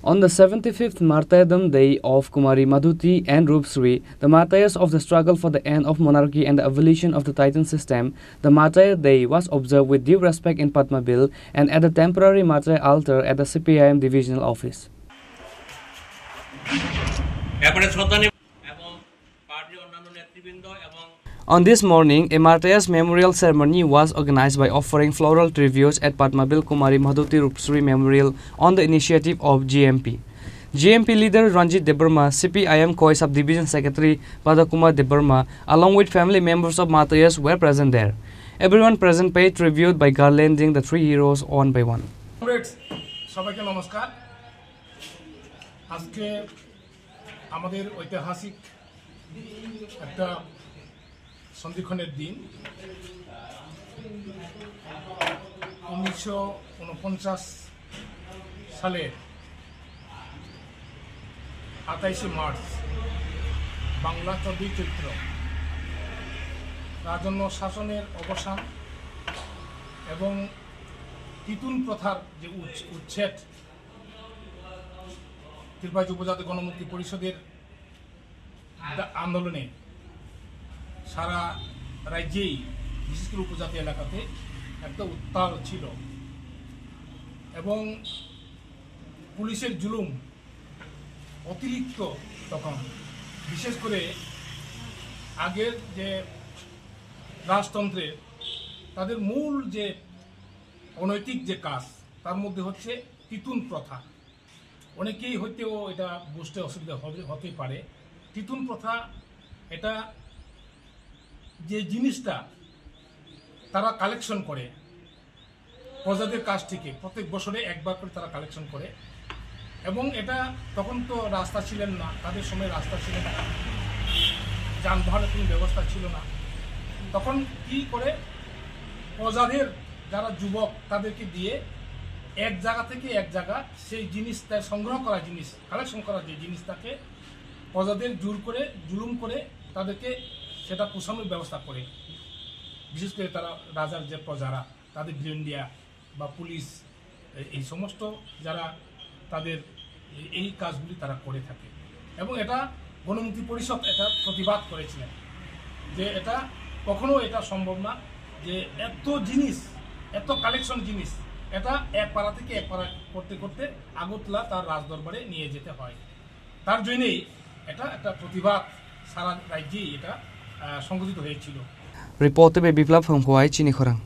On the 75th Martyrdom Day of Kumari Madhuti and Rupsri, the martyrs of the struggle for the end of monarchy and the abolition of the Titan system, the Martyr Day was observed with due respect in Padmaville and at the temporary martyr altar at the CPIM divisional office. On this morning, a martyrs memorial ceremony was organized by offering floral tributes at Padmaville Kumari Madhuti Rupsri Memorial on the initiative of GMP. GMP leader Ranjit Debarma, CPIM Koi Subdivision Secretary Padakumar Debarma, along with family members of martyrs were present there. Everyone present paid tribute by garlanding the three heroes one by one. সবাইকে নমস্কার। আজকে আমাদের ঐতিহাসিক একটা সন্ধিক্ষণের দিন। 1949 সালের 28 March Bangla 14 চৈত্র রাজন্য শাসনের অবসান এবং তিতুন প্রথার যে উচ্ছেদ ত্রিপুরা উপজাতি গণমুক্তি পরিষদের আন্দোলনে সারা রাজ্যেই বিশেষ করে উপজাতি এলাকাতে একটা উত্তাল ছিল এবং পুলিশের জুলুম অতিরিক্ত তখন বিশেষ করে আগের যে রাজতন্ত্রে তাদের মূল যে অনৈতিক যে কাজ তার মধ্যে হচ্ছে তিতুন প্রথা। অনেকেই হয়তো এটা বুঝতে অসুবিধা হতেই পারে। তিতুন প্রথা এটা যে জিনিসটা তারা কালেকশন করে প্রজাদের কাছ থেকে প্রত্যেক বছরে একবার করে তারা কালেকশন করে এবং এটা তখন তো রাস্তা ছিলেন না, তাদের সময় রাস্তা ছিল না, যানবাহনের কোনো ব্যবস্থা ছিল না। তখন কি করে প্রজাদের যারা যুবক তাদেরকে দিয়ে এক জায়গা থেকে এক জায়গা সেই জিনিসটা সংগ্রহ করা জিনিস কালেকশন করা যে জিনিসটাকে প্রজাদের জুলুম করে তাদেরকে সেটা পোষানোর ব্যবস্থা করে। বিশেষ করে তারা রাজার যে প্রজারা তাদের গ্রেন্ডিয়া বা পুলিশ এই সমস্ত যারা তাদের এই কাজগুলি তারা করে থাকে এবং এটা গণমুক্তি পরিষদ এটা প্রতিবাদ করেছিলেন যে এটা কখনো এটা সম্ভব না যে এত জিনিস এত কালেকশন জিনিস এটা এক পাড়া থেকে এক পাড়া করতে করতে আগরতলা তার রাজদরবারে নিয়ে যেতে হয়। তার জন্যই এটা একটা প্রতিবাদ সারা রাজ্যেই এটা সংগঠিত হয়েছিল। রিপোর্টে বিপ্লব ফংখোয়াই চিনি খরাং।